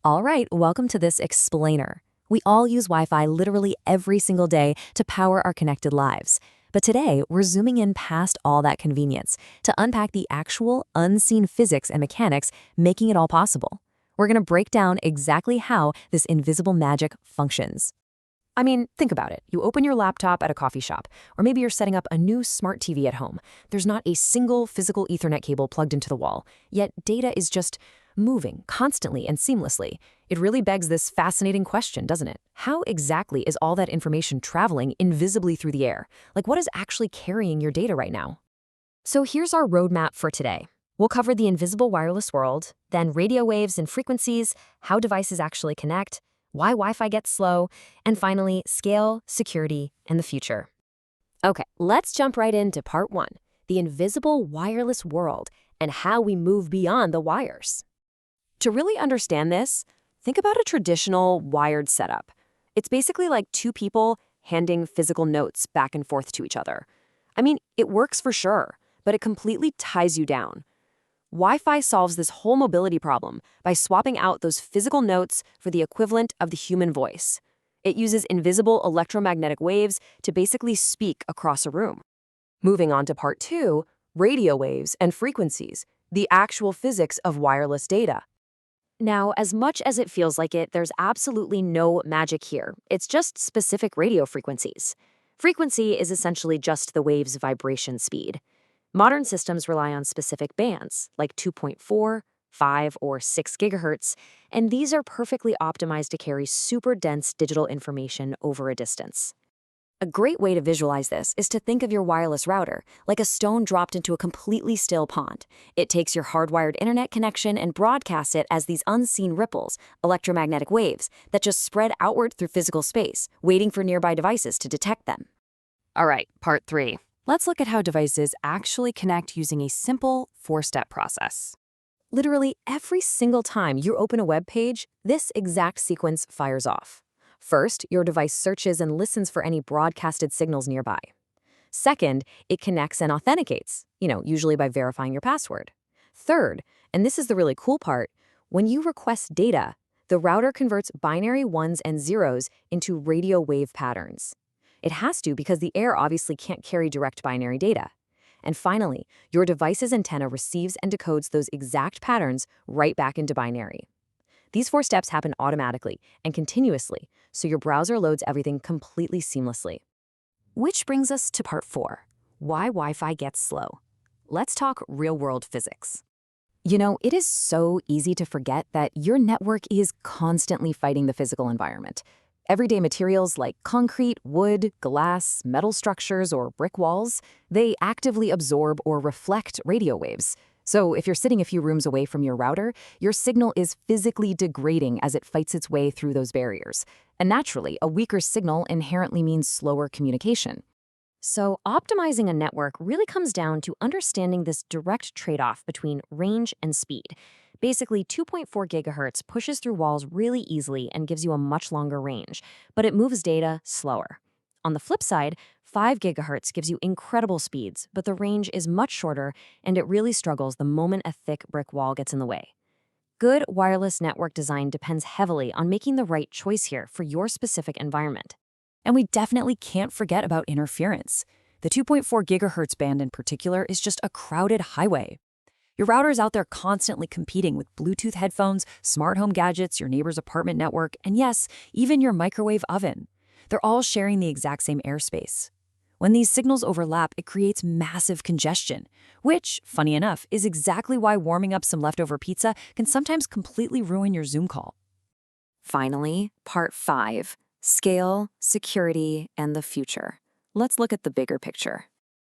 All right, welcome to this explainer. We all use Wi-Fi literally every single day to power our connected lives. But today, we're zooming in past all that convenience to unpack the actual unseen physics and mechanics making it all possible. We're going to break down exactly how this invisible magic functions. I mean, think about it. You open your laptop at a coffee shop, or maybe you're setting up a new smart TV at home. There's not a single physical Ethernet cable plugged into the wall, yet data is just moving constantly and seamlessly. It really begs this fascinating question, doesn't it? How exactly is all that information traveling invisibly through the air? Like, what is actually carrying your data right now? So here's our roadmap for today. We'll cover the invisible wireless world, then radio waves and frequencies, how devices actually connect, why Wi-Fi gets slow, and finally, scale, security, and the future. Okay, let's jump right into part one, the invisible wireless world and how we move beyond the wires. To really understand this, think about a traditional wired setup. It's basically like two people handing physical notes back and forth to each other. I mean, it works for sure, but it completely ties you down. Wi-Fi solves this whole mobility problem by swapping out those physical notes for the equivalent of the human voice. It uses invisible electromagnetic waves to basically speak across a room. Moving on to part two, radio waves and frequencies, the actual physics of wireless data. Now, as much as it feels like it, there's absolutely no magic here. It's just specific radio frequencies. Frequency is essentially just the wave's vibration speed. Modern systems rely on specific bands, like 2.4, 5, or 6 gigahertz, and these are perfectly optimized to carry super dense digital information over a distance. A great way to visualize this is to think of your wireless router like a stone dropped into a completely still pond. It takes your hardwired internet connection and broadcasts it as these unseen ripples, electromagnetic waves, that just spread outward through physical space, waiting for nearby devices to detect them. All right, part three. Let's look at how devices actually connect using a simple four-step process. Literally every single time you open a web page, this exact sequence fires off. First, your device searches and listens for any broadcasted signals nearby. Second, it connects and authenticates, usually by verifying your password. Third, and this is the really cool part, when you request data, the router converts binary ones and zeros into radio wave patterns. It has to because the air obviously can't carry direct binary data. And finally, your device's antenna receives and decodes those exact patterns right back into binary. These four steps happen automatically and continuously, so your browser loads everything completely seamlessly. Which brings us to part four, why Wi-Fi gets slow. Let's talk real-world physics. It is so easy to forget that your network is constantly fighting the physical environment. Everyday materials like concrete, wood, glass, metal structures, or brick walls, they actively absorb or reflect radio waves. So if you're sitting a few rooms away from your router, your signal is physically degrading as it fights its way through those barriers. And naturally, a weaker signal inherently means slower communication. So optimizing a network really comes down to understanding this direct trade-off between range and speed. Basically, 2.4 gigahertz pushes through walls really easily and gives you a much longer range, but it moves data slower. On the flip side, 5 gigahertz gives you incredible speeds, but the range is much shorter and it really struggles the moment a thick brick wall gets in the way. Good wireless network design depends heavily on making the right choice here for your specific environment. And we definitely can't forget about interference. The 2.4 gigahertz band in particular is just a crowded highway. Your router is out there constantly competing with Bluetooth headphones, smart home gadgets, your neighbor's apartment network, and yes, even your microwave oven. They're all sharing the exact same airspace. When these signals overlap, it creates massive congestion, which, funny enough, is exactly why warming up some leftover pizza can sometimes completely ruin your Zoom call. Finally, part five, scale, security, and the future. Let's look at the bigger picture.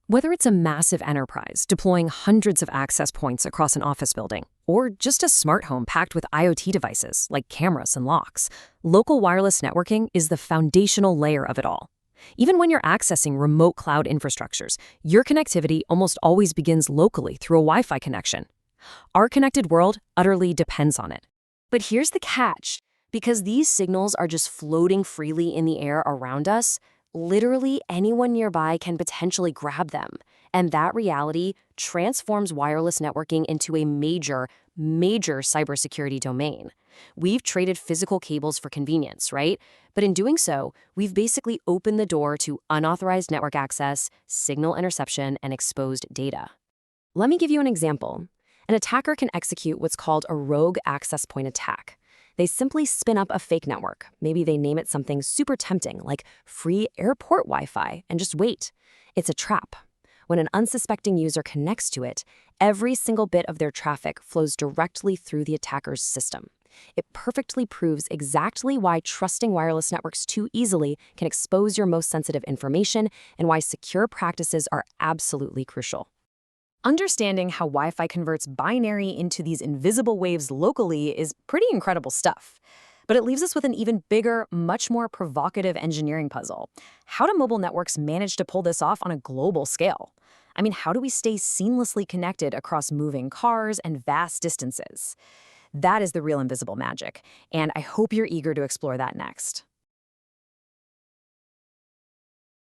Whether it's a massive enterprise deploying hundreds of access points across an office building, or just a smart home packed with IoT devices like cameras and locks, local wireless networking is the foundational layer of it all. Even when you're accessing remote cloud infrastructures, your connectivity almost always begins locally through a Wi-Fi connection. Our connected world utterly depends on it. But here's the catch. Because these signals are just floating freely in the air around us, literally anyone nearby can potentially grab them. And that reality transforms wireless networking into a major cybersecurity domain. We've traded physical cables for convenience, right? But in doing so, we've basically opened the door to unauthorized network access, signal interception, and exposed data. Let me give you an example. An attacker can execute what's called a rogue access point attack. They simply spin up a fake network. Maybe they name it something super tempting, like free airport Wi-Fi, and just wait. It's a trap. When an unsuspecting user connects to it, every single bit of their traffic flows directly through the attacker's system. It perfectly proves exactly why trusting wireless networks too easily can expose your most sensitive information and why secure practices are absolutely crucial. Understanding how Wi-Fi converts binary into these invisible waves locally is pretty incredible stuff. But it leaves us with an even bigger, much more provocative engineering puzzle. How do mobile networks manage to pull this off on a global scale? I mean, how do we stay seamlessly connected across moving cars and vast distances? That is the real invisible magic, and I hope you're eager to explore that next.